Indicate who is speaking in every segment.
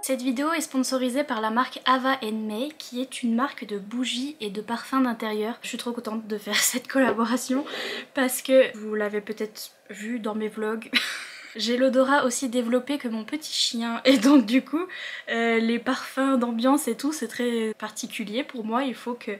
Speaker 1: Cette vidéo est sponsorisée par la marque Ava May, qui est une marque de bougies et de parfums d'intérieur. Je suis trop contente de faire cette collaboration parce que vous l'avez peut-être vu dans mes vlogs. J'ai l'odorat aussi développé que mon petit chien et donc du coup les parfums d'ambiance et tout c'est très particulier pour moi. Il faut que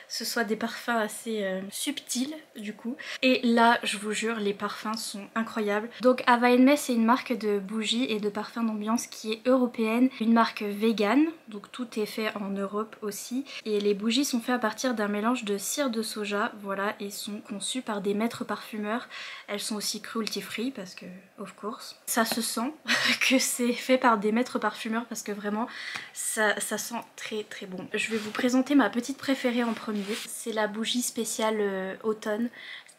Speaker 1: ce soit des parfums assez subtils du coup. Et là je vous jure les parfums sont incroyables. Donc Ava May c'est une marque de bougies et de parfums d'ambiance qui est européenne. Une marque vegan, donc tout est fait en Europe aussi. Et les bougies sont faites à partir d'un mélange de cire de soja, voilà, et sont conçues par des maîtres parfumeurs. Elles sont aussi cruelty free parce que of course. Ça se sent que c'est fait par des maîtres parfumeurs parce que vraiment ça sent très très bon. Je vais vous présenter ma petite préférée en premier. C'est la bougie spéciale automne.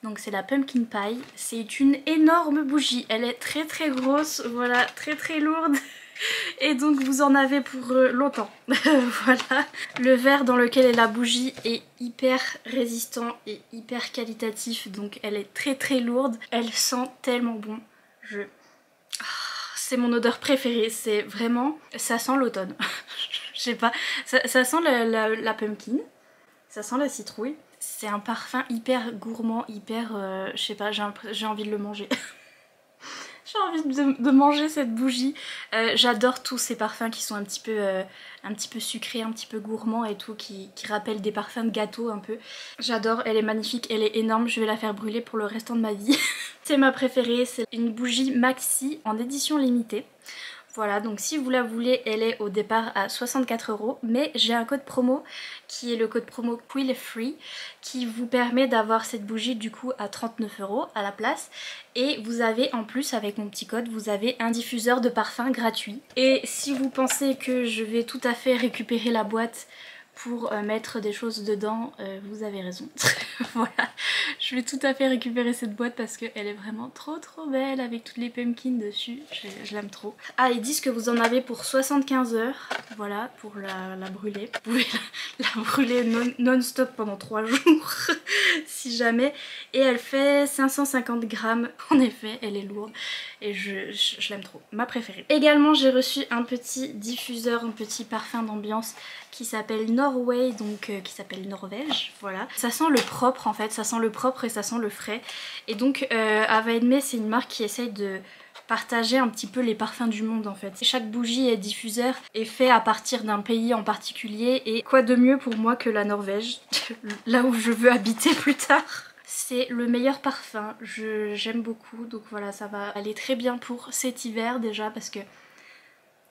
Speaker 1: Donc c'est la Pumpkin Pie. C'est une énorme bougie. Elle est très très grosse, voilà, très très lourde. Et donc vous en avez pour longtemps. Voilà. Le verre dans lequel est la bougie est hyper résistant et hyper qualitatif. Donc elle est très très lourde. Elle sent tellement bon. C'est mon odeur préférée, c'est vraiment... ça sent l'automne. Je sais pas, ça sent la pumpkin, ça sent la citrouille. C'est un parfum hyper gourmand, hyper... je sais pas, j'ai envie de le manger. J'ai envie de manger cette bougie. J'adore tous ces parfums qui sont un petit peu sucrés, un petit peu gourmands et tout, qui rappellent des parfums de gâteau un peu. J'adore, elle est magnifique, elle est énorme, je vais la faire brûler pour le restant de ma vie. C'est ma préférée, c'est une bougie maxi en édition limitée. Voilà, donc si vous la voulez, elle est au départ à 64 €, mais j'ai un code promo qui est le code promo Quill Free qui vous permet d'avoir cette bougie du coup à 39 € à la place. Et vous avez en plus, avec mon petit code, vous avez un diffuseur de parfum gratuit. Et si vous pensez que je vais tout à fait récupérer la boîte pour mettre des choses dedans, vous avez raison. Voilà, je vais tout à fait récupérer cette boîte parce qu'elle est vraiment trop trop belle avec toutes les pumpkins dessus, je l'aime trop. Ah, ils disent que vous en avez pour 75 €, voilà, pour la brûler. Vous pouvez la brûler non-stop pendant 3 jours, si jamais. Et elle fait 550 grammes, en effet, elle est lourde. Et je l'aime trop, ma préférée. Également j'ai reçu un petit diffuseur, un petit parfum d'ambiance qui s'appelle Norway, donc qui s'appelle Norvège, voilà. Ça sent le propre en fait, ça sent le propre et ça sent le frais. Et donc Ava May c'est une marque qui essaye de partager un petit peu les parfums du monde en fait. Chaque bougie et diffuseur est fait à partir d'un pays en particulier et quoi de mieux pour moi que la Norvège, là où je veux habiter plus tard. C'est le meilleur parfum, j'aime beaucoup, donc voilà, ça va aller très bien pour cet hiver déjà parce que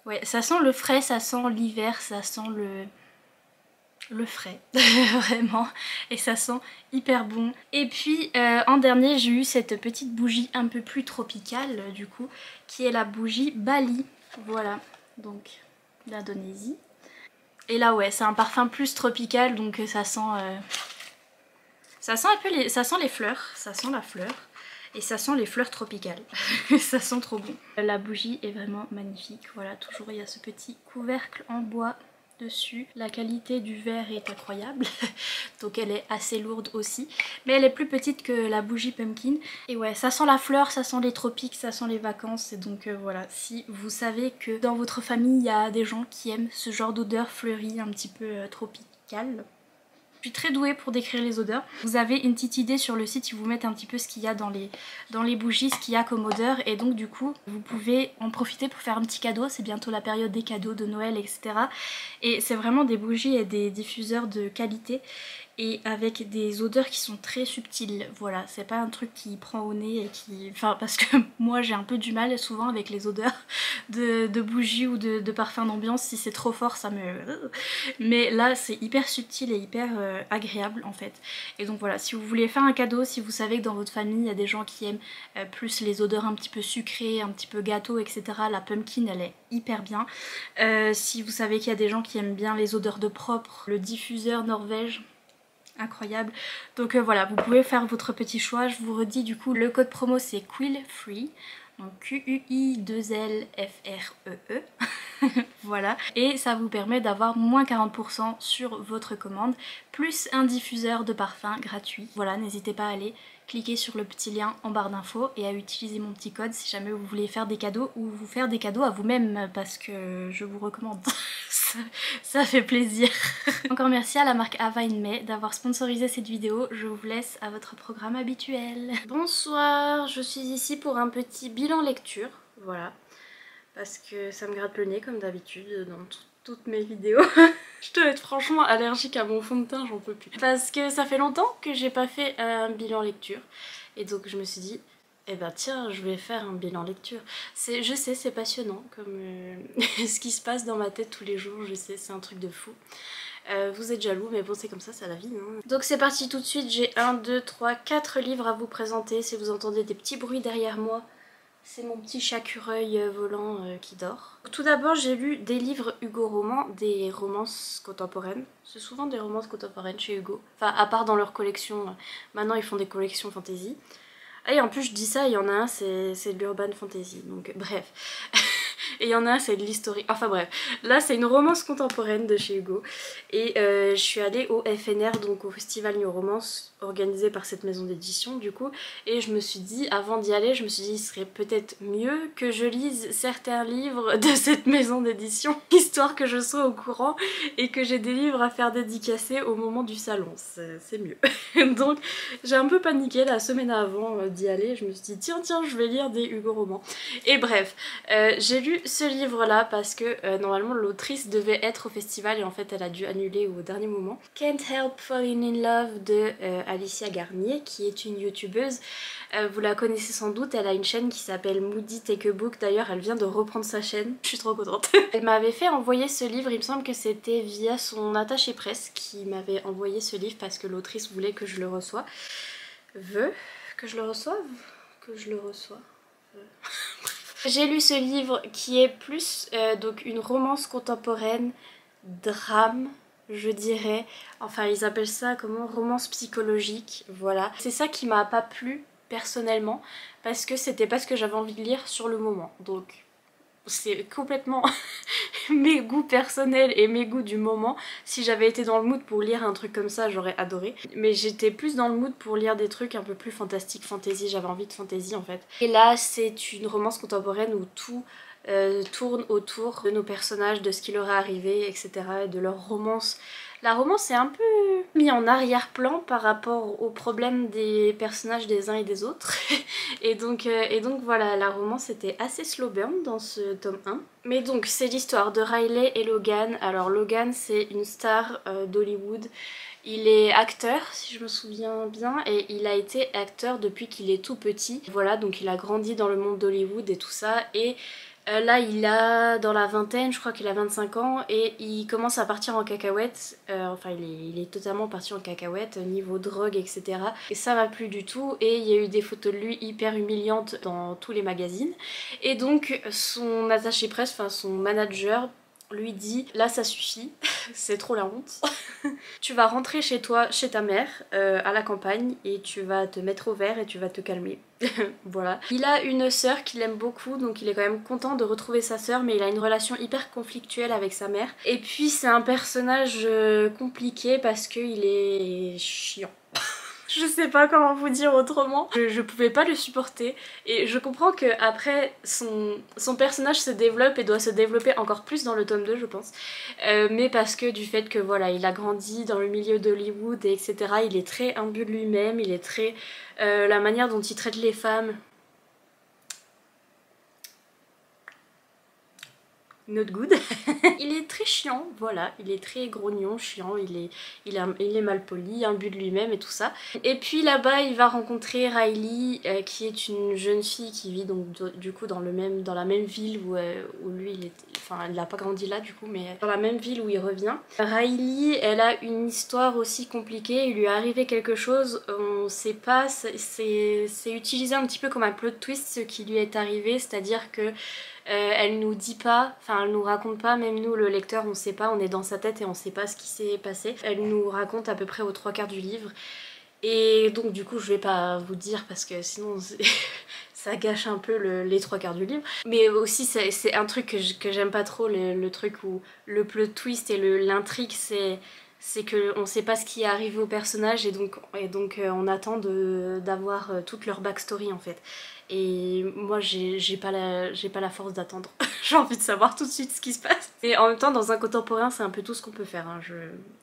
Speaker 1: ouais, ça sent le frais, ça sent l'hiver, ça sent le frais, vraiment, et ça sent hyper bon. Et puis en dernier j'ai eu cette petite bougie un peu plus tropicale du coup, qui est la bougie Bali, voilà, donc d'Indonésie. Et là ouais, c'est un parfum plus tropical, donc ça sent un peu ça sent les fleurs, ça sent la fleur. Et ça sent les fleurs tropicales, ça sent trop bon. La bougie est vraiment magnifique, voilà, toujours il y a ce petit couvercle en bois dessus. La qualité du verre est incroyable, donc elle est assez lourde aussi. Mais elle est plus petite que la bougie pumpkin. Et ouais, ça sent la fleur, ça sent les tropiques, ça sent les vacances. Et donc voilà, si vous savez que dans votre famille il y a des gens qui aiment ce genre d'odeur fleurie un petit peu tropicale, je suis très douée pour décrire les odeurs. Vous avez une petite idée sur le site, ils vous mettent un petit peu ce qu'il y a dans les bougies, ce qu'il y a comme odeur. Et donc du coup, vous pouvez en profiter pour faire un petit cadeau. C'est bientôt la période des cadeaux de Noël, etc. Et c'est vraiment des bougies et des diffuseurs de qualité. Et avec des odeurs qui sont très subtiles, voilà, c'est pas un truc qui prend au nez et qui... Enfin, parce que moi j'ai un peu du mal souvent avec les odeurs de bougies ou de parfums d'ambiance, si c'est trop fort ça me... Mais là c'est hyper subtil et hyper agréable en fait. Et donc voilà, si vous voulez faire un cadeau, si vous savez que dans votre famille il y a des gens qui aiment plus les odeurs un petit peu sucrées, un petit peu gâteau, etc. La pumpkin elle est hyper bien. Si vous savez qu'il y a des gens qui aiment bien les odeurs de propre, le diffuseur Norvège, incroyable. Donc voilà, vous pouvez faire votre petit choix. Je vous redis du coup, le code promo c'est Quill Free, donc Q-U-I-2-L-F-R-E-E. Voilà, et ça vous permet d'avoir moins 40% sur votre commande, plus un diffuseur de parfum gratuit. Voilà, n'hésitez pas à aller cliquer sur le petit lien en barre d'infos et à utiliser mon petit code si jamais vous voulez faire des cadeaux ou vous faire des cadeaux à vous-même parce que je vous recommande. Ça fait plaisir. Encore merci à la marque Ava in May d'avoir sponsorisé cette vidéo. Je vous laisse à votre programme habituel. Bonsoir, je suis ici pour un petit bilan lecture. Voilà. Parce que ça me gratte le nez comme d'habitude dans toutes mes vidéos. Je dois être franchement allergique à mon fond de teint, j'en peux plus. Parce que ça fait longtemps que j'ai pas fait un bilan lecture. Et donc je me suis dit, eh ben tiens, je vais faire un bilan lecture. Je sais, c'est passionnant comme ce qui se passe dans ma tête tous les jours, je sais, c'est un truc de fou. Vous êtes jaloux, mais bon, c'est comme ça, c'est la vie. Hein. Donc c'est parti tout de suite, j'ai 1, 2, 3, 4 livres à vous présenter. Si vous entendez des petits bruits derrière moi, c'est mon petit chacureuil volant qui dort. Tout d'abord, j'ai lu des livres Hugo Roman, des romances contemporaines. C'est souvent des romances contemporaines chez Hugo. Enfin, à part dans leur collection. Maintenant, ils font des collections fantasy. Et en plus, je dis ça, il y en a un, c'est de l'urban fantasy. Donc, bref. Et il y en a un, c'est de l'historique. Enfin bref, là c'est une romance contemporaine de chez Hugo. Et je suis allée au FNR, donc au Festival New Romance, organisé par cette maison d'édition du coup. Et je me suis dit, avant d'y aller, je me suis dit, il serait peut-être mieux que je lise certains livres de cette maison d'édition, histoire que je sois au courant et que j'ai des livres à faire dédicacer au moment du salon. C'est mieux. Donc j'ai un peu paniqué la semaine avant d'y aller. Je me suis dit, tiens, je vais lire des Hugo Romans. Et bref, j'ai lu ce livre là parce que normalement l'autrice devait être au festival et en fait elle a dû annuler au dernier moment. Can't Help Falling in Love de Alicia Garnier qui est une youtubeuse. Vous la connaissez sans doute, elle a une chaîne qui s'appelle Moody Take a Book, d'ailleurs elle vient de reprendre sa chaîne, je suis trop contente. Elle m'avait fait envoyer ce livre, il me semble que c'était via son attaché presse qui m'avait envoyé ce livre parce que l'autrice voulait que je le reçoive. Que je le reçoive. J'ai lu ce livre qui est plus donc une romance contemporaine, drame, je dirais. Enfin, ils appellent ça comment? Romance psychologique, voilà. C'est ça qui m'a pas plu personnellement parce que c'était pas ce que j'avais envie de lire sur le moment. Donc c'est complètement mes goûts personnels et mes goûts du moment. Si j'avais été dans le mood pour lire un truc comme ça, j'aurais adoré. Mais j'étais plus dans le mood pour lire des trucs un peu plus fantastiques, fantasy. J'avais envie de fantasy en fait. Et là, c'est une romance contemporaine où tout tourne autour de nos personnages, de ce qui leur est arrivé, etc. et de leur romance. La romance est un peu mise en arrière-plan par rapport aux problèmes des personnages des uns et des autres. et donc voilà, la romance était assez slow burn dans ce tome 1. Mais donc c'est l'histoire de Riley et Logan. Alors Logan c'est une star d'Hollywood. Il est acteur si je me souviens bien et il a été acteur depuis qu'il est tout petit. Voilà, donc il a grandi dans le monde d'Hollywood et tout ça et là il a dans la vingtaine, je crois qu'il a 25 ans et il commence à partir en cacahuète, enfin il est totalement parti en cacahuète niveau drogue etc. Et ça va plus du tout et il y a eu des photos de lui hyper humiliantes dans tous les magazines. Et donc son attaché presse, enfin son manager lui dit là ça suffit, c'est trop la honte. Tu vas rentrer chez toi, chez ta mère, à la campagne et tu vas te mettre au vert et tu vas te calmer. Voilà. Il a une sœur qu'il aime beaucoup donc il est quand même content de retrouver sa sœur mais il a une relation hyper conflictuelle avec sa mère. Et puis c'est un personnage compliqué parce qu'il est chiant. Je sais pas comment vous dire autrement. Je pouvais pas le supporter et je comprends que après son personnage se développe et doit se développer encore plus dans le tome 2 je pense. Mais parce que du fait que voilà il a grandi dans le milieu d'Hollywood et etc. Il est très imbu de lui-même, il est très... la manière dont il traite les femmes... Not good. Il est très chiant, voilà, il est très grognon, chiant, il est mal poli, imbu de lui-même et tout ça. Et puis là-bas il va rencontrer Riley qui est une jeune fille qui vit donc du coup dans la même ville où lui il était, enfin il n'a pas grandi là du coup mais dans la même ville où il revient. Riley elle a une histoire aussi compliquée, il lui est arrivé quelque chose, on sait pas, c'est utilisé un petit peu comme un plot twist ce qui lui est arrivé, c'est-à-dire que elle nous dit pas, enfin elle nous raconte pas, même nous le lecteur on sait pas, on est dans sa tête et on sait pas ce qui s'est passé. Elle nous raconte à peu près aux 3/4 du livre et donc du coup je vais pas vous dire parce que sinon ça gâche un peu les 3/4 du livre. Mais aussi c'est un truc que j'aime pas trop, le truc où le plot twist et l'intrigue c'est qu'on sait pas ce qui est arrivé aux personnages et donc on attend d'avoir toute leur backstory en fait. Et moi j'ai pas la force d'attendre. J'ai envie de savoir tout de suite ce qui se passe. Et en même temps dans un contemporain c'est un peu tout ce qu'on peut faire, hein.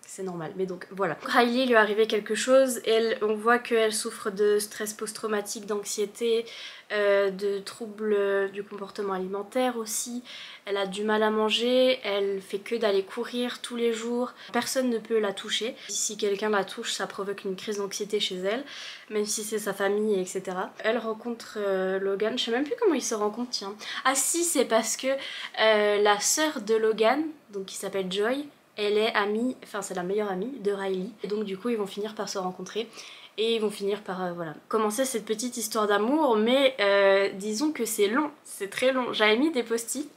Speaker 1: C'est normal. Mais donc voilà. Riley lui est arrivé quelque chose, on voit qu'elle souffre de stress post-traumatique, d'anxiété, de troubles du comportement alimentaire aussi. Elle a du mal à manger, elle fait que d'aller courir tous les jours. Personne ne peut la toucher. Si quelqu'un la touche, ça provoque une crise d'anxiété chez elle, même si c'est sa famille, etc. Elle rencontre Logan, je sais même plus comment ils se rencontrent, tiens. Ah si, c'est parce que la sœur de Logan, donc qui s'appelle Joy, elle est amie, enfin c'est la meilleure amie de Riley. Et donc du coup ils vont finir par se rencontrer. Et ils vont finir par voilà, commencer cette petite histoire d'amour, mais disons que c'est long, c'est très long. J'avais mis des post-it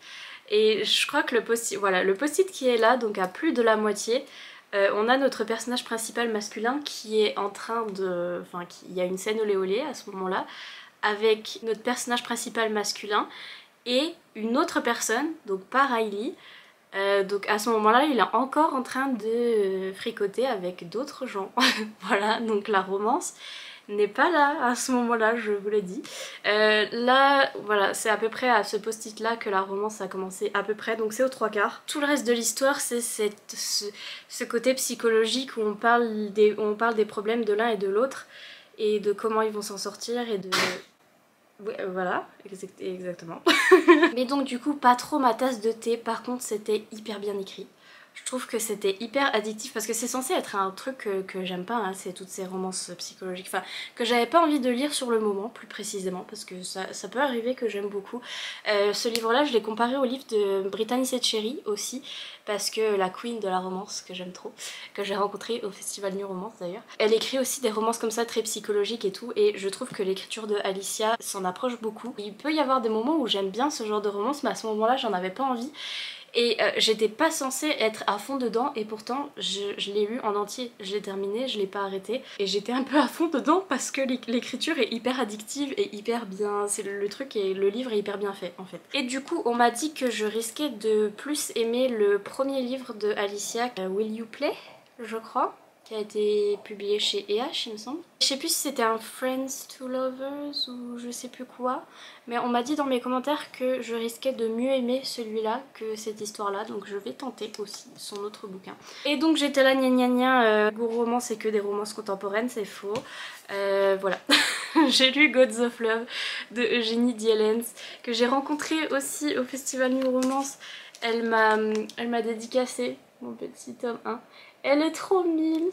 Speaker 1: et je crois que le post-it, voilà, le post-it qui est là, donc à plus de la moitié, on a notre personnage principal masculin qui est en train de... Enfin, il y a une scène olé olé à ce moment-là, avec notre personnage principal masculin et une autre personne, donc pas Riley. Donc à ce moment-là, il est encore en train de fricoter avec d'autres gens. Voilà, donc la romance n'est pas là à ce moment-là, je vous l'ai dit. Là, voilà, c'est à peu près à ce post-it là que la romance a commencé à peu près, donc c'est aux 3/4. Tout le reste de l'histoire, c'est ce côté psychologique où on parle des problèmes de l'un et de l'autre et de comment ils vont s'en sortir et de... Oui, voilà, exactement. Mais donc du coup, pas trop ma tasse de thé, par contre c'était hyper bien écrit. Je trouve que c'était hyper addictif parce que c'est censé être un truc que j'aime pas, hein, c'est toutes ces romances psychologiques, enfin que j'avais pas envie de lire sur le moment plus précisément parce que ça peut arriver que j'aime beaucoup. Ce livre-là je l'ai comparé au livre de Brittany Setcheri aussi parce que la queen de la romance que j'aime trop, que j'ai rencontrée au festival New Romance d'ailleurs, elle écrit aussi des romances comme ça très psychologiques et tout et je trouve que l'écriture de Alicia s'en approche beaucoup. Il peut y avoir des moments où j'aime bien ce genre de romance mais à ce moment-là j'en avais pas envie. Et j'étais pas censée être à fond dedans et pourtant je l'ai lu en entier, je l'ai terminé, je l'ai pas arrêté et j'étais un peu à fond dedans parce que l'écriture est hyper addictive et hyper bien, c'est le truc et le livre est hyper bien fait en fait. Et du coup on m'a dit que je risquais de plus aimer le premier livre de Alicia, Will You Play je crois, qui a été publié chez EH il me semble. Je sais plus si c'était un Friends to Lovers ou je sais plus quoi, mais on m'a dit dans mes commentaires que je risquais de mieux aimer celui-là que cette histoire-là, donc je vais tenter aussi son autre bouquin. Et donc j'étais là gna gna gna, Goût romance c'est que des romances contemporaines, c'est faux. Voilà. J'ai lu Gods of Love de Eugénie Dielens, que j'ai rencontré aussi au Festival New Romance. Elle m'a dédicacé mon petit tome 1. Elle est trop mimes,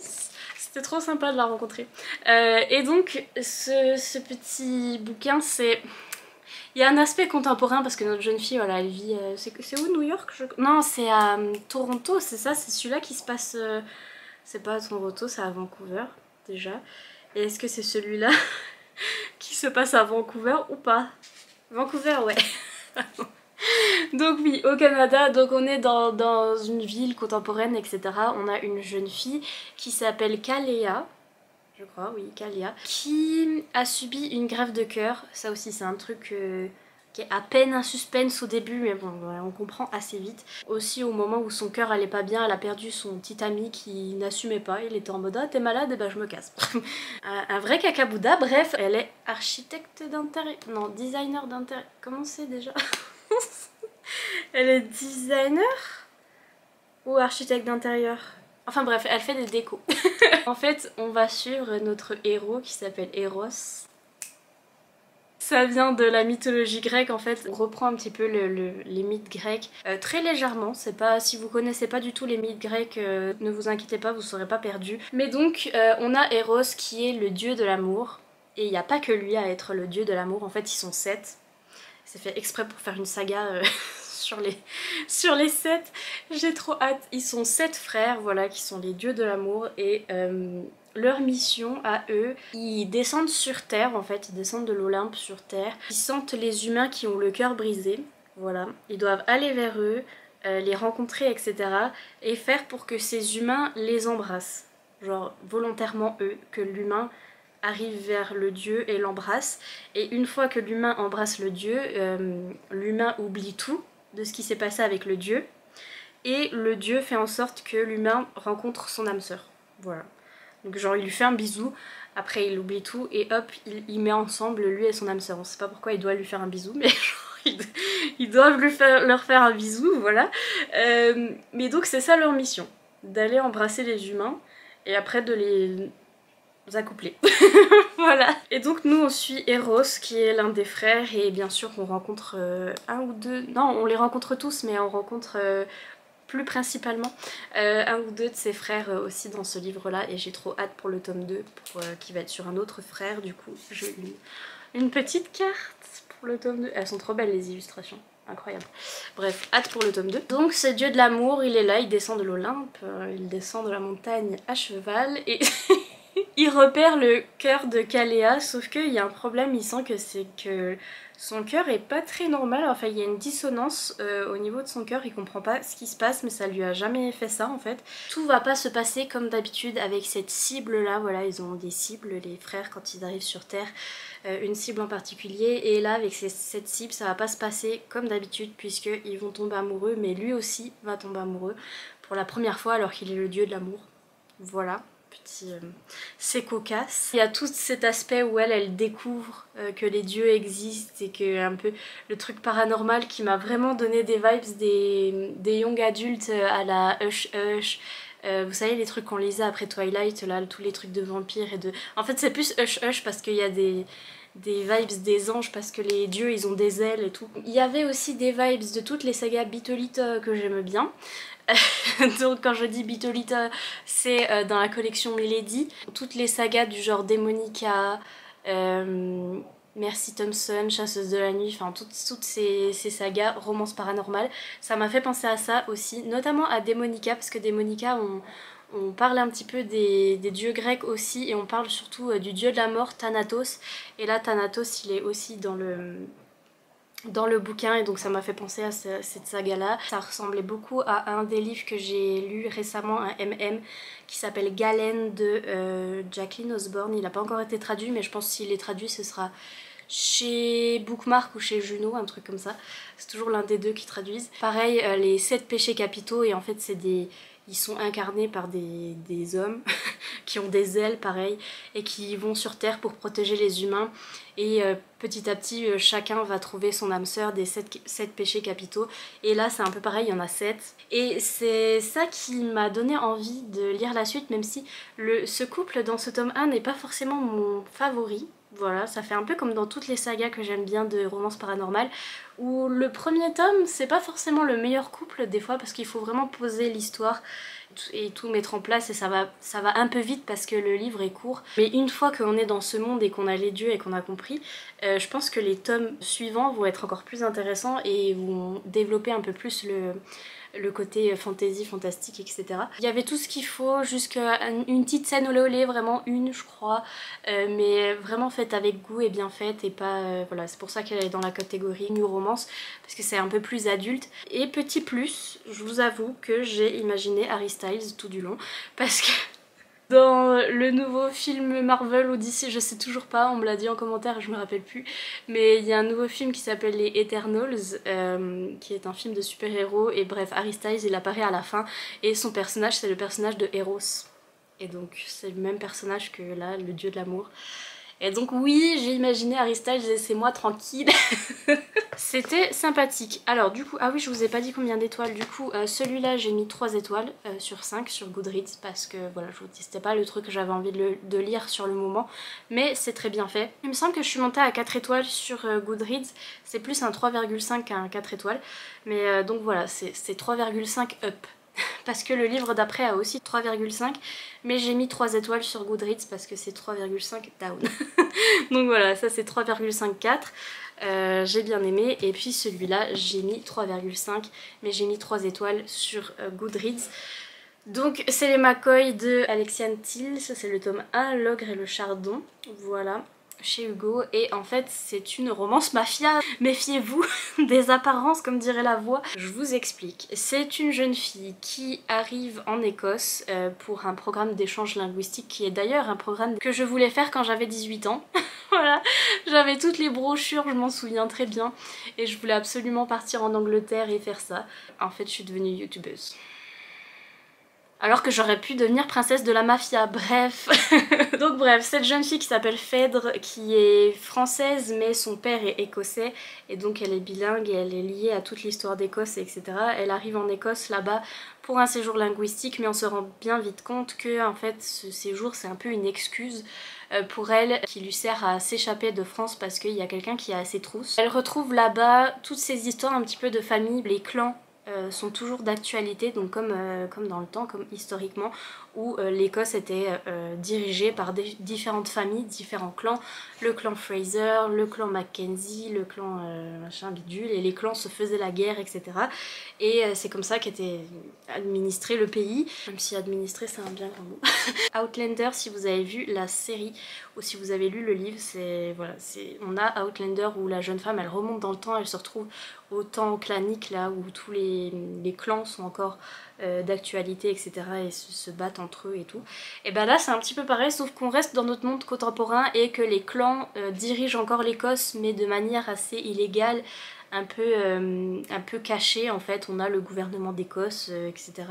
Speaker 1: c'était trop sympa de la rencontrer. Et donc ce petit bouquin, c'est... Il y a un aspect contemporain parce que notre jeune fille, voilà, elle vit... c'est où, New York Non, c'est à Toronto, c'est ça, c'est celui-là qui se passe... C'est pas à Toronto, c'est à Vancouver, déjà. Et est-ce que c'est celui-là qui se passe à Vancouver ou pas? Vancouver, ouais. Donc oui, au Canada, donc on est dans une ville contemporaine, etc. On a une jeune fille qui s'appelle Kalea, je crois, oui, Kalea, qui a subi une greffe de cœur. Ça aussi c'est un truc qui est à peine un suspense au début, mais bon, on comprend assez vite. Aussi au moment où son cœur allait pas bien, elle a perdu son petit ami qui n'assumait pas. Il était en mode « Ah, t'es malade, et ben je me casse ». Un vrai cacabouda, bref. Elle est architecte d'intérieur, non, designer d'intérieur, comment c'est déjà? Elle est designer ou architecte d'intérieur? Enfin bref, elle fait des décos. En fait, on va suivre notre héros qui s'appelle Eros. Ça vient de la mythologie grecque en fait. On reprend un petit peu les mythes grecs très légèrement. C'est pas, si vous connaissez pas du tout les mythes grecs, ne vous inquiétez pas, vous serez pas perdu. Mais donc on a Eros qui est le dieu de l'amour. Et il n'y a pas que lui à être le dieu de l'amour, en fait ils sont 7. C'est fait exprès pour faire une saga sur les 7. J'ai trop hâte. Ils sont 7 frères, voilà, qui sont les dieux de l'amour et leur mission à eux, ils descendent sur Terre en fait, ils descendent de l'Olympe sur Terre. Ils sentent les humains qui ont le cœur brisé, voilà. Ils doivent aller vers eux, les rencontrer, etc. et faire pour que ces humains les embrassent. Genre volontairement eux, que l'humain arrive vers le dieu et l'embrasse. Et une fois que l'humain embrasse le dieu, l'humain oublie tout de ce qui s'est passé avec le dieu. et le dieu fait en sorte que l'humain rencontre son âme sœur. Voilà. Donc genre il lui fait un bisou, après il oublie tout et hop, il met ensemble lui et son âme sœur. On sait pas pourquoi il doit lui faire un bisou, mais genre, ils doivent leur faire un bisou, voilà. Mais donc c'est ça leur mission, d'aller embrasser les humains et après de les accoupler. Voilà. Et donc nous on suit Eros qui est l'un des frères et bien sûr on rencontre un ou deux, non on les rencontre tous mais on rencontre plus principalement un ou deux de ses frères aussi dans ce livre là et j'ai trop hâte pour le tome 2 qui va être sur un autre frère. Du coup j'ai une petite carte pour le tome 2, elles sont trop belles les illustrations. Incroyable. Bref, hâte pour le tome 2. Donc ce dieu de l'amour, il est là, il descend de l'Olympe, il descend de la montagne à cheval et il repère le cœur de Caléa, sauf qu'il y a un problème, il sent que c'est que son cœur est pas très normal, enfin il y a une dissonance au niveau de son cœur, il comprend pas ce qui se passe mais ça lui a jamais fait ça en fait. Tout va pas se passer comme d'habitude avec cette cible là, voilà ils ont des cibles les frères quand ils arrivent sur Terre, une cible en particulier et là avec cette cible ça va pas se passer comme d'habitude puisqu'ils vont tomber amoureux mais lui aussi va tomber amoureux pour la première fois alors qu'il est le dieu de l'amour. Voilà. Petit, c'est cocasse. Il y a tout cet aspect où elle découvre que les dieux existent et que un peu le truc paranormal qui m'a vraiment donné des vibes des young adultes à la Hush Hush. Vous savez les trucs qu'on lisait après Twilight, là, tous les trucs de vampires et de... En fait c'est plus Hush Hush parce qu'il y a des vibes des anges parce que les dieux ils ont des ailes et tout. Il y avait aussi des vibes de toutes les sagas Bitolita que j'aime bien. Donc quand je dis Bitolita, c'est dans la collection Milady. Toutes les sagas du genre Démonica, Mercy Thompson, Chasseuse de la nuit, enfin toutes ces sagas, romance paranormale, ça m'a fait penser à ça aussi, notamment à Démonica, parce que Démonica, on parle un petit peu des dieux grecs aussi, et on parle surtout du dieu de la mort, Thanatos, et là Thanatos il est aussi dans le bouquin et donc ça m'a fait penser à cette saga là. Ça ressemblait beaucoup à un des livres que j'ai lu récemment, un MM qui s'appelle Galen de Jacqueline Osborne. Il n'a pas encore été traduit mais je pense que s'il est traduit ce sera chez Bookmark ou chez Juno, un truc comme ça. C'est toujours l'un des deux qui traduisent. Pareil, les 7 péchés capitaux et en fait c'est des... Ils sont incarnés par des hommes qui ont des ailes pareil et qui vont sur Terre pour protéger les humains et petit à petit chacun va trouver son âme sœur des 7 péchés capitaux et là c'est un peu pareil, il y en a 7 et c'est ça qui m'a donné envie de lire la suite même si ce couple dans ce tome 1 n'est pas forcément mon favori. Voilà, ça fait un peu comme dans toutes les sagas que j'aime bien de romance paranormale où le premier tome c'est pas forcément le meilleur couple des fois parce qu'il faut vraiment poser l'histoire et tout mettre en place et ça va un peu vite parce que le livre est court mais une fois qu'on est dans ce monde et qu'on a les dieux et qu'on a compris je pense que les tomes suivants vont être encore plus intéressants et vont développer un peu plus le côté fantasy, fantastique, etc. Il y avait tout ce qu'il faut, jusqu'à une petite scène olé olé, vraiment une je crois, mais vraiment faite avec goût et bien faite et pas... voilà, c'est pour ça qu'elle est dans la catégorie new romance, parce que c'est un peu plus adulte. Et petit plus, je vous avoue que j'ai imaginé Harry Styles tout du long, parce que... Dans le nouveau film Marvel ou DC, je sais toujours pas, on me l'a dit en commentaire, je me rappelle plus, mais il y a un nouveau film qui s'appelle Les Eternals, qui est un film de super-héros, et bref, Harry Styles il apparaît à la fin, et son personnage c'est le personnage de Eros, et donc c'est le même personnage que là, le dieu de l'amour. Et donc oui, j'ai imaginé Harry Styles, laissez-moi tranquille. C'était sympathique. Alors du coup, ah oui je vous ai pas dit combien d'étoiles. Du coup celui-là j'ai mis 3 étoiles sur 5 sur Goodreads parce que voilà je vous dis c'était pas le truc que j'avais envie de lire sur le moment. Mais c'est très bien fait. Il me semble que je suis montée à 4 étoiles sur Goodreads. C'est plus un 3,5 qu'un 4 étoiles. Mais donc voilà c'est 3,5 up. Parce que le livre d'après a aussi 3,5 mais j'ai mis 3 étoiles sur Goodreads parce que c'est 3,5 down. Donc voilà, ça c'est 3,54. J'ai bien aimé et puis celui-là j'ai mis 3,5 mais j'ai mis 3 étoiles sur Goodreads. Donc c'est les McCoy de Alexiane Thiel, ça c'est le tome 1, L'ogre et le chardon, voilà. chez Hugo et en fait c'est une romance mafia. Méfiez-vous des apparences comme dirait la voix. Je vous explique. C'est une jeune fille qui arrive en Écosse pour un programme d'échange linguistique qui est d'ailleurs un programme que je voulais faire quand j'avais 18 ans. Voilà, j'avais toutes les brochures, je m'en souviens très bien et je voulais absolument partir en Angleterre et faire ça. En fait je suis devenue youtubeuse. Alors que j'aurais pu devenir princesse de la mafia, bref. Donc bref, cette jeune fille qui s'appelle Phèdre, qui est française mais son père est écossais et donc elle est bilingue et elle est liée à toute l'histoire d'Écosse, etc. Elle arrive en Écosse là-bas pour un séjour linguistique mais on se rend bien vite compte que en fait ce séjour c'est un peu une excuse pour elle qui lui sert à s'échapper de France parce qu'il y a quelqu'un qui a ses trousses. Elle retrouve là-bas toutes ces histoires un petit peu de famille, les clans sont toujours d'actualité, donc comme dans le temps, comme historiquement, où l'Écosse était dirigée par différentes familles, différents clans, le clan Fraser, le clan Mackenzie, le clan machin bidule, et les clans se faisaient la guerre, etc. Et c'est comme ça qu'était administré le pays, même si administrer c'est un bien grand mot. Outlander, si vous avez vu la série ou si vous avez lu le livre, voilà, on a Outlander où la jeune femme elle remonte dans le temps, elle se retrouve au temps clanique là où tous les clans sont encore d'actualité, etc. et se battent entre eux et tout. Et ben là c'est un petit peu pareil, sauf qu'on reste dans notre monde contemporain et que les clans dirigent encore l'Écosse mais de manière assez illégale, un peu cachée en fait. On a le gouvernement d'Écosse, etc.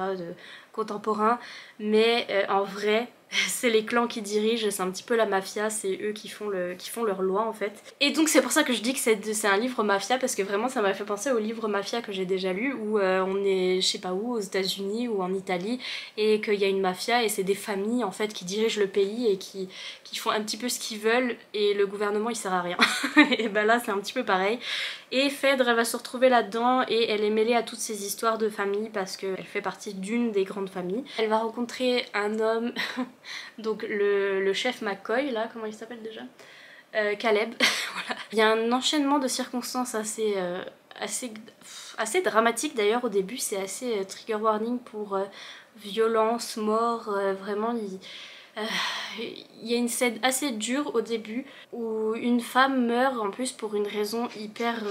Speaker 1: contemporain, mais en vrai c'est les clans qui dirigent, c'est un petit peu la mafia, c'est eux qui font leur loi en fait. Et donc c'est pour ça que je dis que c'est un livre mafia, parce que vraiment ça m'a fait penser au livre mafia que j'ai déjà lu, où on est je sais pas où, aux États-Unis ou en Italie, et qu'il y a une mafia et c'est des familles en fait qui dirigent le pays et qui font un petit peu ce qu'ils veulent et le gouvernement il sert à rien. Et ben là c'est un petit peu pareil. Et Phèdre elle va se retrouver là-dedans et elle est mêlée à toutes ces histoires de famille parce qu'elle fait partie d'une des grandes familles. Elle va rencontrer un homme, donc le chef McCoy là, comment il s'appelle déjà, Caleb. Voilà. Il y a un enchaînement de circonstances assez dramatique d'ailleurs. Au début c'est assez trigger warning pour violence, mort, vraiment il y a une scène assez dure au début où une femme meurt en plus pour une raison hyper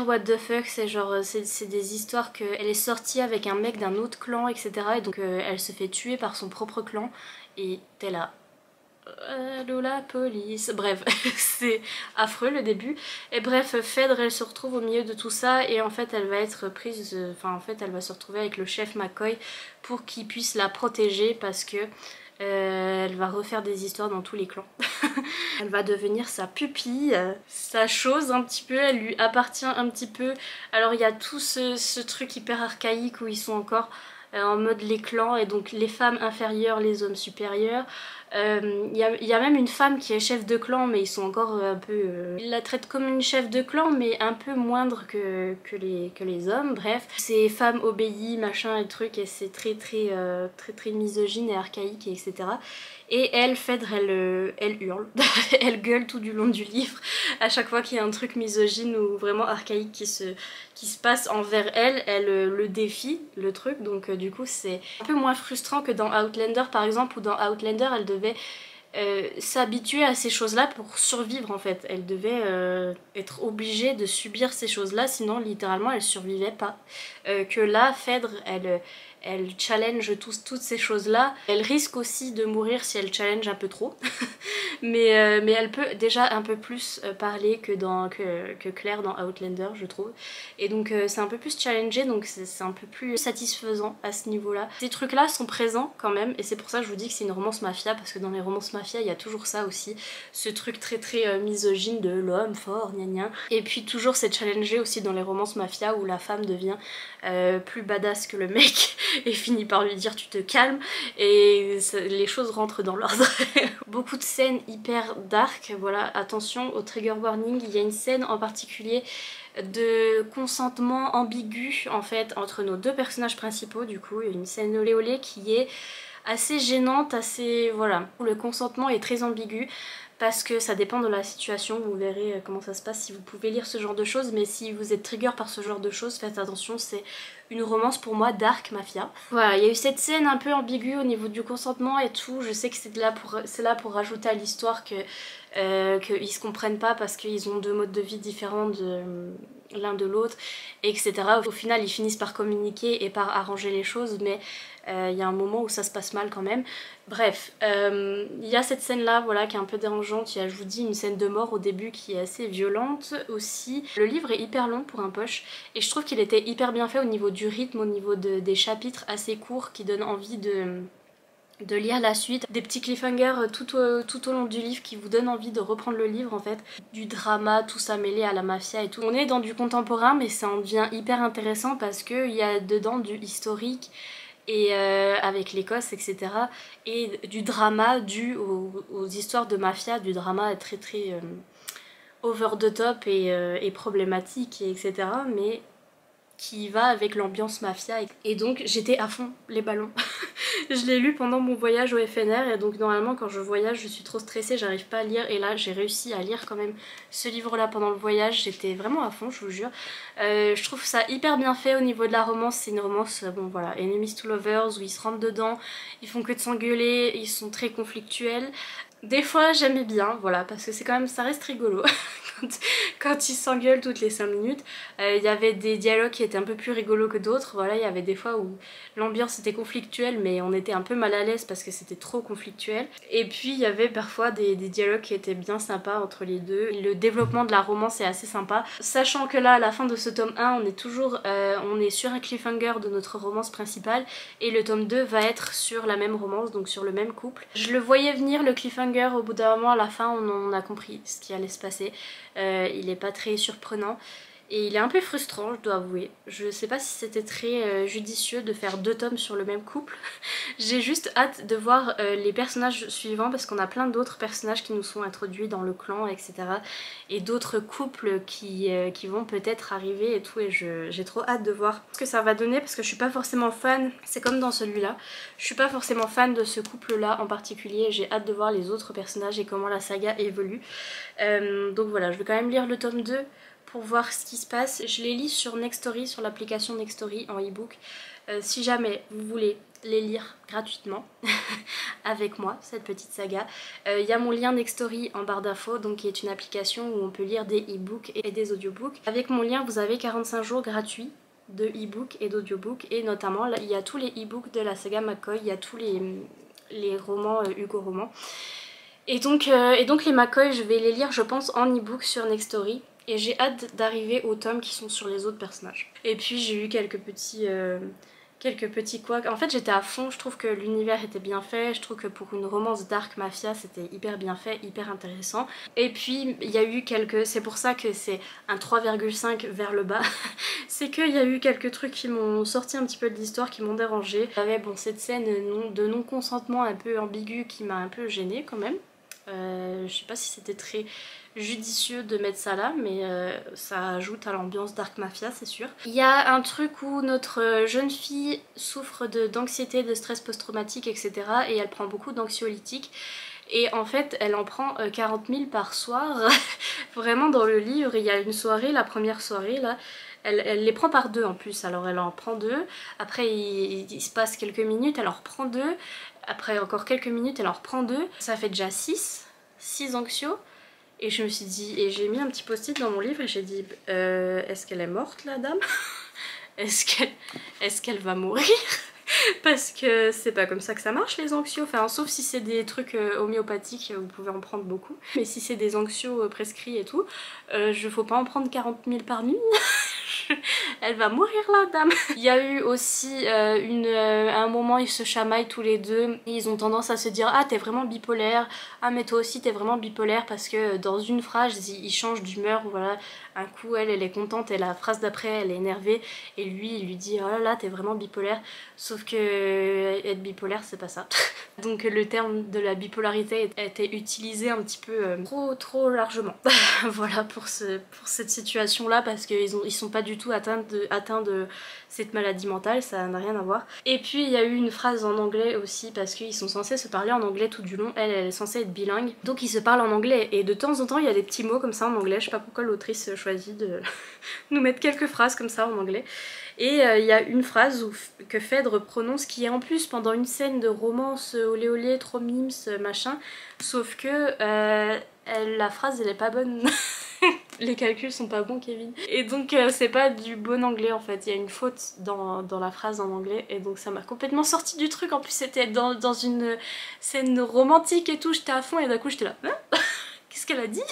Speaker 1: what the fuck. C'est genre c'est des histoires qu'elle est sortie avec un mec d'un autre clan, etc. et donc elle se fait tuer par son propre clan et t'es là allô la police, bref. C'est affreux le début. Et bref, Phèdre elle se retrouve au milieu de tout ça et en fait elle va être prise, en fait elle va se retrouver avec le chef McCoy pour qu'il puisse la protéger parce que elle va refaire des histoires dans tous les clans. Elle va devenir sa pupille, sa chose un petit peu, elle lui appartient un petit peu. Alors il y a tout ce truc hyper archaïque où ils sont encore en mode les clans et donc les femmes inférieures, les hommes supérieurs. Il y a même une femme qui est chef de clan mais ils sont encore un peu... Ils la traitent comme une chef de clan mais un peu moindre que les hommes, bref. C'est femme obéie, machin et truc, et c'est très misogyne et archaïque, etc. Et elle, Phèdre, elle hurle, elle gueule tout du long du livre. À chaque fois qu'il y a un truc misogyne ou vraiment archaïque qui se passe envers elle, elle le défie, le truc. Donc du coup c'est un peu moins frustrant que dans Outlander par exemple, où dans Outlander elle devait s'habituer à ces choses-là pour survivre en fait. Elle devait être obligée de subir ces choses-là, sinon littéralement elle survivait pas. Que là, Phèdre, elle challenge toutes ces choses-là. Elle risque aussi de mourir si elle challenge un peu trop. mais elle peut déjà un peu plus parler que Claire dans Outlander, je trouve. Et donc c'est un peu plus challengé, donc c'est un peu plus satisfaisant à ce niveau-là. Ces trucs-là sont présents quand même, et c'est pour ça que je vous dis que c'est une romance mafia, parce que dans les romances mafia, il y a toujours ça aussi. Ce truc très misogyne de l'homme fort, gna gna. Et puis toujours c'est challengé aussi dans les romances mafia où la femme devient plus badass que le mec et finit par lui dire tu te calmes, et les choses rentrent dans l'ordre. Beaucoup de scènes hyper dark, voilà, attention au trigger warning. Il y a une scène en particulier de consentement ambigu en fait entre nos deux personnages principaux. Du coup il y a une scène olé olé qui est assez gênante, assez... voilà. Le consentement est très ambigu parce que ça dépend de la situation, vous verrez comment ça se passe si vous pouvez lire ce genre de choses, mais si vous êtes trigger par ce genre de choses, faites attention, c'est une romance pour moi dark mafia. Voilà, il y a eu cette scène un peu ambiguë au niveau du consentement et tout, je sais que c'est là pour rajouter à l'histoire qu'ils se comprennent pas parce qu'ils ont deux modes de vie différents l'un de l'autre, etc. Au final ils finissent par communiquer et par arranger les choses, mais il y a un moment où ça se passe mal quand même. Bref, il y a cette scène là voilà, qui est un peu dérangeante, il y a je vous dis une scène de mort au début qui est assez violente aussi. Le livre est hyper long pour un poche et je trouve qu'il était hyper bien fait au niveau du rythme, au niveau des chapitres assez courts qui donnent envie de lire la suite, des petits cliffhangers tout au long du livre qui vous donnent envie de reprendre le livre en fait, du drama, tout ça mêlé à la mafia et tout. On est dans du contemporain mais ça en devient hyper intéressant parce qu'il y a dedans du historique et avec l'Écosse etc. et du drama dû aux histoires de mafia, du drama très over the top et problématique et etc. mais qui va avec l'ambiance mafia et donc j'étais à fond les ballons. Je l'ai lu pendant mon voyage au FNR et donc normalement quand je voyage je suis trop stressée, j'arrive pas à lire et là j'ai réussi à lire quand même ce livre là pendant le voyage, j'étais vraiment à fond je vous jure. Je trouve ça hyper bien fait au niveau de la romance, c'est une romance bon voilà, enemies to lovers où ils se rentrent dedans, ils font que de s'engueuler, ils sont très conflictuels. Des fois j'aimais bien, voilà, parce que c'est quand même, ça reste rigolo quand ils s'engueulent toutes les 5 minutes. Il y avait des dialogues qui étaient un peu plus rigolos que d'autres, voilà, il y avait des fois où l'ambiance était conflictuelle mais on était un peu mal à l'aise parce que c'était trop conflictuel. Et puis il y avait parfois des dialogues qui étaient bien sympas entre les deux. Le développement de la romance est assez sympa. Sachant que là, à la fin de ce tome 1, on est toujours on est sur un cliffhanger de notre romance principale et le tome 2 va être sur la même romance, donc sur le même couple. Je le voyais venir le cliffhanger, au bout d'un moment à la fin on a compris ce qui allait se passer. Il est pas très surprenant et il est un peu frustrant, je dois avouer. Je sais pas si c'était très judicieux de faire 2 tomes sur le même couple. J'ai juste hâte de voir les personnages suivants parce qu'on a plein d'autres personnages qui nous sont introduits dans le clan etc. et d'autres couples qui vont peut-être arriver et tout et j'ai trop hâte de voir ce que ça va donner parce que je suis pas forcément fan, c'est comme dans celui-là, je suis pas forcément fan de ce couple là en particulier, j'ai hâte de voir les autres personnages et comment la saga évolue. Donc voilà, je vais quand même lire le tome 2 pour voir ce qui se passe. Je les lis sur Nextory, sur l'application Nextory en e-book. Si jamais vous voulez les lire gratuitement avec moi, cette petite saga, il y a mon lien Nextory en barre d'infos, donc qui est une application où on peut lire des e-books et des audiobooks. Avec mon lien, vous avez 45 jours gratuits de e-book et d'audiobook et notamment là, il y a tous les e-books de la saga McCoy, il y a tous les romans Hugo Roman. Et donc les McCoy, je vais les lire je pense en e-book sur Nextory. Et j'ai hâte d'arriver aux tomes qui sont sur les autres personnages. Et puis j'ai eu quelques petits couacs. En fait j'étais à fond, je trouve que l'univers était bien fait, je trouve que pour une romance dark mafia c'était hyper bien fait, hyper intéressant. Et puis il y a eu c'est pour ça que c'est un 3,5 vers le bas, c'est qu'il y a eu quelques trucs qui m'ont sorti un petit peu de l'histoire, qui m'ont dérangé. Il y avait bon, cette scène de non-consentement un peu ambiguë qui m'a un peu gênée quand même. Je sais pas si c'était très judicieux de mettre ça là mais ça ajoute à l'ambiance dark mafia c'est sûr. Il y a un truc où notre jeune fille souffre d'anxiété, de stress post-traumatique etc. et elle prend beaucoup d'anxiolytiques et en fait elle en prend 40 000 par soir. Vraiment dans le livre il y a une soirée, la première soirée là, elle les prend par 2 en plus, alors elle en prend 2, après il se passe quelques minutes, elle en reprend 2, après encore quelques minutes elle en reprend 2, ça fait déjà 6 anxios. Et je me suis dit, et j'ai mis un petit post-it dans mon livre et j'ai dit est-ce qu'elle est morte la dame? Est-ce qu'elle va mourir? Parce que c'est pas comme ça que ça marche les anxios, enfin sauf si c'est des trucs homéopathiques, vous pouvez en prendre beaucoup. Mais si c'est des anxios prescrits et tout, faut pas en prendre 40 000 par nuit. Elle va mourir la dame. Il y a eu aussi à un moment ils se chamaillent tous les deux, ils ont tendance à se dire ah t'es vraiment bipolaire, ah mais toi aussi t'es vraiment bipolaire, parce que dans une phrase ils changent d'humeur, voilà, un coup elle est contente et la phrase d'après elle est énervée et lui il lui dit oh là là t'es vraiment bipolaire, sauf que être bipolaire c'est pas ça. Donc le terme de la bipolarité a été utilisé un petit peu trop largement. Voilà pour cette situation là, parce qu'ils sont pas du tout atteints de cette maladie mentale, ça n'a rien à voir. Et puis il y a eu une phrase en anglais aussi parce qu'ils sont censés se parler en anglais tout du long, elle est censée être bilingue, donc ils se parlent en anglais et de temps en temps il y a des petits mots comme ça en anglais, je sais pas pourquoi l'autrice choisit de nous mettre quelques phrases comme ça en anglais. Et il y a une phrase que Phèdre prononce qui est en plus pendant une scène de romance olé olé, trop mimes, machin, sauf que la phrase elle est pas bonne. Les calculs sont pas bons, Kevin. Et donc c'est pas du bon anglais en fait, il y a une faute dans la phrase en anglais et donc ça m'a complètement sorti du truc. En plus c'était dans une scène romantique et tout, j'étais à fond et d'un coup j'étais là hein qu'est-ce qu'elle a dit?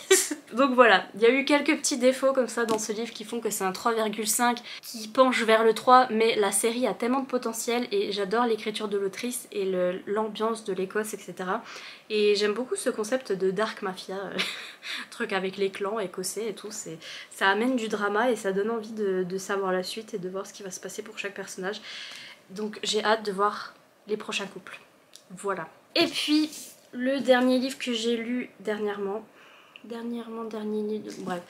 Speaker 1: Donc voilà, il y a eu quelques petits défauts comme ça dans ce livre qui font que c'est un 3,5 qui penche vers le 3, mais la série a tellement de potentiel et j'adore l'écriture de l'autrice et l'ambiance de l'Écosse, etc. Et j'aime beaucoup ce concept de dark mafia, truc avec les clans écossais et tout, ça amène du drama et ça donne envie de savoir la suite et de voir ce qui va se passer pour chaque personnage. Donc j'ai hâte de voir les prochains couples. Voilà. Et puis le dernier livre que j'ai lu dernier livre, bref,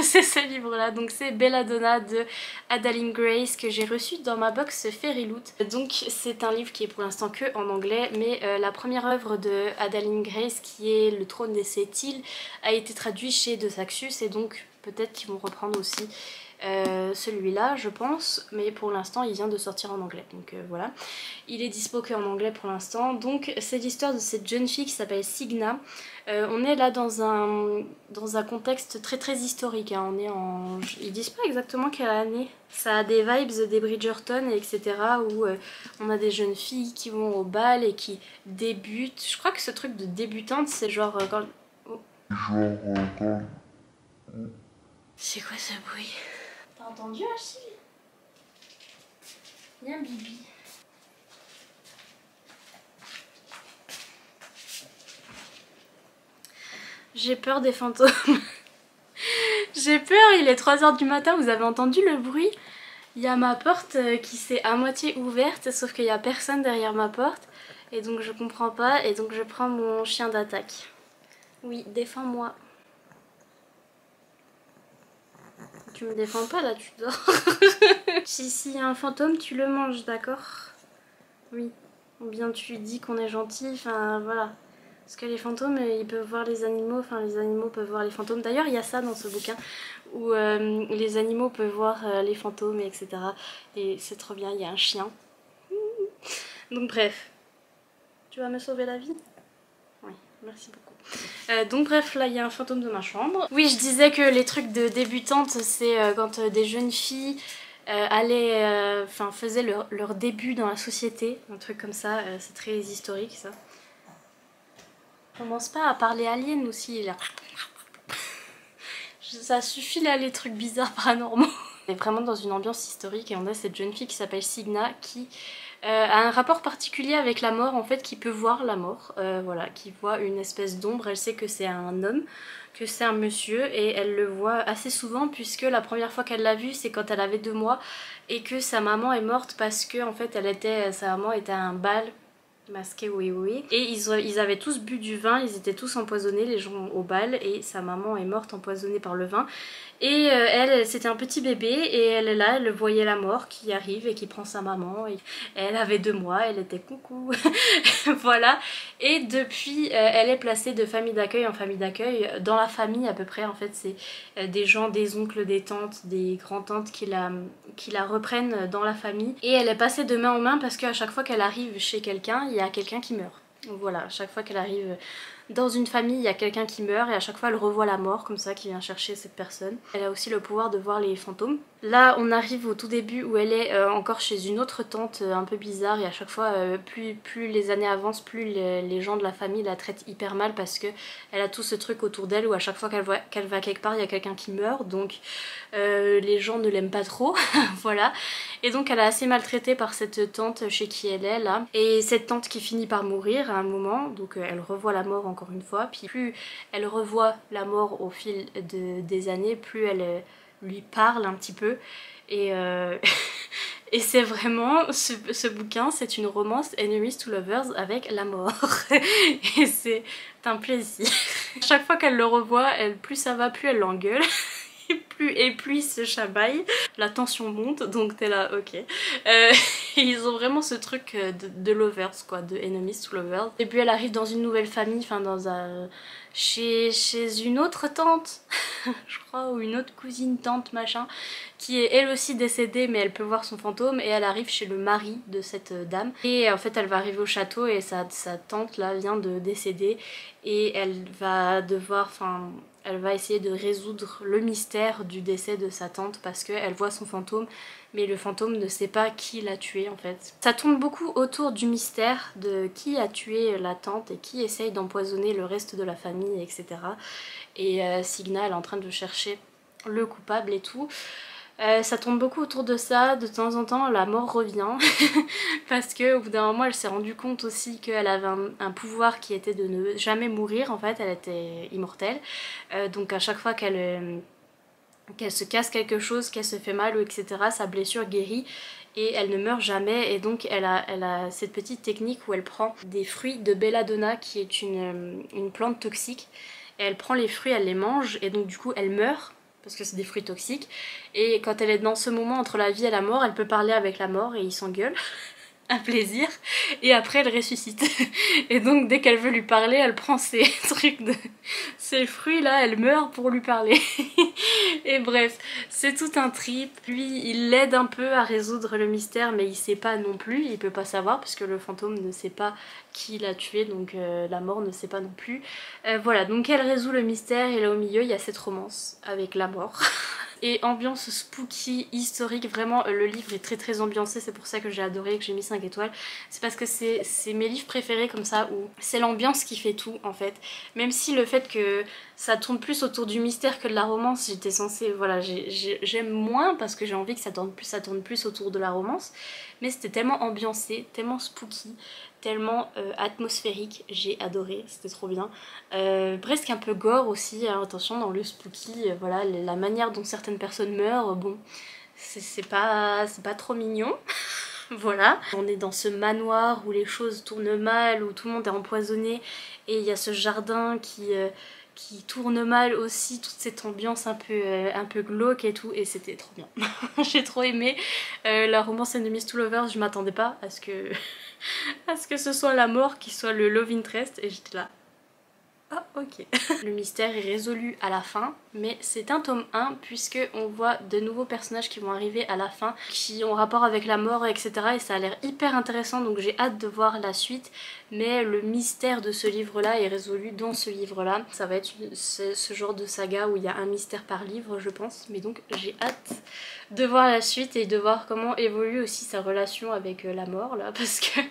Speaker 1: c'est ce livre là, donc c'est Belladonna de Adaline Grace que j'ai reçu dans ma box Fairy Loot. Donc c'est un livre qui est pour l'instant que en anglais, mais la première œuvre de Adaline Grace qui est Le Trône des Sept Îles a été traduit chez De Saxus et donc peut-être qu'ils vont reprendre aussi celui-là je pense, mais pour l'instant il vient de sortir en anglais, donc voilà, il est dispo que en anglais pour l'instant. Donc c'est l'histoire de cette jeune fille qui s'appelle Signa. On est là dans un contexte très très historique, hein. On est en... Ils disent pas exactement quelle année. Ça a des vibes des Bridgerton etc, où on a des jeunes filles qui vont au bal et qui débutent. Je crois que ce truc de débutante c'est genre quand... Oh. C'est quoi ce bruit? T'as entendu Achille? Viens Bibi. J'ai peur des fantômes. J'ai peur, il est 3 h du matin, vous avez entendu le bruit? Il y a ma porte qui s'est à moitié ouverte, sauf qu'il n'y a personne derrière ma porte. Et donc je comprends pas, et donc je prends mon chien d'attaque. Oui, défends-moi. Tu me défends pas là, tu dors. Si y a un fantôme, tu le manges, d'accord? Oui. Ou bien tu dis qu'on est gentil, enfin voilà. Parce que les fantômes, ils peuvent voir les animaux, enfin les animaux peuvent voir les fantômes. D'ailleurs, il y a ça dans ce bouquin, où les animaux peuvent voir les fantômes, etc. Et c'est trop bien, il y a un chien. Donc bref. Tu vas me sauver la vie? Oui, merci beaucoup. Donc bref, là il y a un fantôme dans ma chambre. Oui, je disais que les trucs de débutantes, c'est quand des jeunes filles faisaient leur début dans la société, un truc comme ça, c'est très historique ça. Commence pas à parler alien aussi là. Ça suffit là les trucs bizarres paranormaux. On est vraiment dans une ambiance historique et on a cette jeune fille qui s'appelle Signa qui a un rapport particulier avec la mort en fait, qui peut voir la mort, voilà, qui voit une espèce d'ombre. Elle sait que c'est un homme, que c'est un monsieur et elle le voit assez souvent puisque la première fois qu'elle l'a vu c'est quand elle avait 2 mois et que sa maman est morte parce que en fait sa maman était à un bal masqué, oui oui, et ils avaient tous bu du vin, ils étaient tous empoisonnés les gens au bal et sa maman est morte empoisonnée par le vin. Et elle c'était un petit bébé et elle est là, elle voyait la mort qui arrive et qui prend sa maman et elle avait 2 mois, elle était coucou. Voilà, et depuis elle est placée de famille d'accueil en famille d'accueil, dans la famille à peu près en fait, c'est des gens, des oncles, des tantes, des grands-tantes qui la reprennent dans la famille et elle est passée de main en main parce qu'à chaque fois qu'elle arrive chez quelqu'un, il y a quelqu'un qui meurt. Donc voilà, à chaque fois qu'elle arrive dans une famille, il y a quelqu'un qui meurt et à chaque fois elle revoit la mort comme ça qui vient chercher cette personne. Elle a aussi le pouvoir de voir les fantômes. Là on arrive au tout début où elle est encore chez une autre tante un peu bizarre et à chaque fois plus les années avancent, plus les gens de la famille la traitent hyper mal parce que elle a tout ce truc autour d'elle où à chaque fois qu'elle va quelque part il y a quelqu'un qui meurt, donc les gens ne l'aiment pas trop. Voilà, et donc elle est assez maltraitée par cette tante chez qui elle est là, et cette tante qui finit par mourir à un moment, donc elle revoit la mort encore une fois, puis plus elle revoit la mort au fil des années, plus elle lui parle un petit peu et, et c'est vraiment, ce bouquin c'est une romance enemies to lovers avec la mort et c'est un plaisir. Chaque fois qu'elle le revoit, plus ça va, plus elle l'engueule. et plus ils se chamaillent, la tension monte, donc t'es là, ok. Ils ont vraiment ce truc de lovers quoi, de enemies to lovers. Et puis elle arrive dans une nouvelle famille, enfin dans un... chez une autre tante, je crois, ou une autre cousine tante machin, qui est elle aussi décédée mais elle peut voir son fantôme, et elle arrive chez le mari de cette dame. Et en fait elle va arriver au château et sa tante là vient de décéder, et elle va devoir, enfin... elle va essayer de résoudre le mystère du décès de sa tante parce qu'elle voit son fantôme, mais le fantôme ne sait pas qui l'a tué en fait. Ça tourne beaucoup autour du mystère de qui a tué la tante et qui essaye d'empoisonner le reste de la famille, etc. Et Signa elle est en train de chercher le coupable et tout. Ça tourne beaucoup autour de ça, de temps en temps la mort revient parce qu'au bout d'un moment elle s'est rendue compte aussi qu'elle avait un pouvoir qui était de ne jamais mourir en fait, elle était immortelle, donc à chaque fois qu'elle se casse quelque chose, qu'elle se fait mal ou etc, sa blessure guérit et elle ne meurt jamais, et donc elle a cette petite technique où elle prend des fruits de belladonna qui est une plante toxique, et elle prend les fruits, elle les mange et donc du coup elle meurt parce que c'est des fruits toxiques, et quand elle est dans ce moment entre la vie et la mort, elle peut parler avec la mort et ils s'engueulent. Un plaisir, et après elle ressuscite. Et donc dès qu'elle veut lui parler, elle prend ces trucs de... ces fruits là, elle meurt pour lui parler. Et bref, c'est tout un trip. Lui, il l'aide un peu à résoudre le mystère, mais il sait pas non plus, il peut pas savoir parce que le fantôme ne sait pas qui l'a tué, donc la mort ne sait pas non plus. Voilà, donc elle résout le mystère, et là au milieu il y a cette romance avec la mort. Et ambiance spooky, historique, vraiment le livre est très très ambiancé, c'est pour ça que j'ai adoré, que j'ai mis 5 étoiles. C'est parce que c'est mes livres préférés comme ça, où c'est l'ambiance qui fait tout en fait. Même si le fait que ça tourne plus autour du mystère que de la romance, j'étais censée, voilà, j'aime moins parce que j'ai envie que ça tourne plus autour de la romance. Mais c'était tellement ambiancé, tellement spooky, tellement atmosphérique, j'ai adoré, c'était trop bien. Presque un peu gore aussi, hein, attention dans le spooky, voilà, la manière dont certaines personnes meurent, bon, c'est pas trop mignon. Voilà, on est dans ce manoir où les choses tournent mal, où tout le monde est empoisonné, et il y a ce jardin qui tourne mal aussi, toute cette ambiance un peu glauque et tout, et c'était trop bien. J'ai trop aimé. La romance Enemies to Lovers, je m'attendais pas à ce que ce soit la mort qui soit le love interest, et j'étais là. Ah ok. Le mystère est résolu à la fin, mais c'est un tome 1 puisque on voit de nouveaux personnages qui vont arriver à la fin, qui ont rapport avec la mort, etc. Et ça a l'air hyper intéressant, donc j'ai hâte de voir la suite. Mais le mystère de ce livre-là est résolu dans ce livre-là. Ça va être ce genre de saga où il y a un mystère par livre, je pense. Mais donc j'ai hâte de voir la suite et de voir comment évolue aussi sa relation avec la mort là, parce que...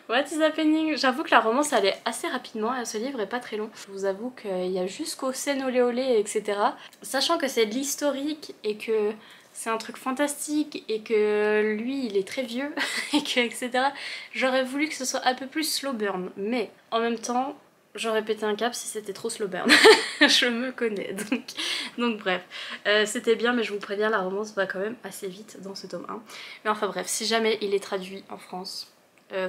Speaker 1: What is happening? J'avoue que la romance allait assez rapidement, ce livre est pas très long. Je vous avoue qu'il y a jusqu'aux scènes olé olé, etc. Sachant que c'est de l'historique et que c'est un truc fantastique et que lui il est très vieux et que etc. J'aurais voulu que ce soit un peu plus slow burn, mais en même temps j'aurais pété un câble si c'était trop slow burn. Je me connais, donc bref. C'était bien, mais je vous préviens, la romance va quand même assez vite dans ce tome 1. Mais enfin bref, si jamais il est traduit en France,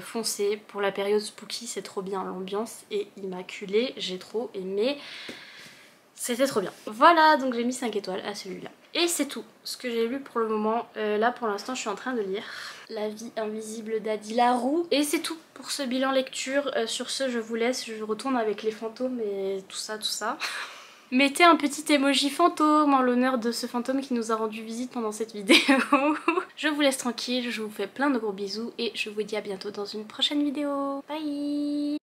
Speaker 1: foncez, pour la période spooky c'est trop bien, l'ambiance est immaculée, j'ai trop aimé, c'était trop bien. Voilà, donc j'ai mis 5 étoiles à celui-là. Et c'est tout ce que j'ai lu pour le moment. Là pour l'instant je suis en train de lire La vie invisible d'Adi Larue. Et c'est tout pour ce bilan lecture. Sur ce je vous laisse, je retourne avec les fantômes et tout ça, tout ça. Mettez un petit emoji fantôme en l'honneur de ce fantôme qui nous a rendu visite pendant cette vidéo. Je vous laisse tranquille, je vous fais plein de gros bisous et je vous dis à bientôt dans une prochaine vidéo. Bye!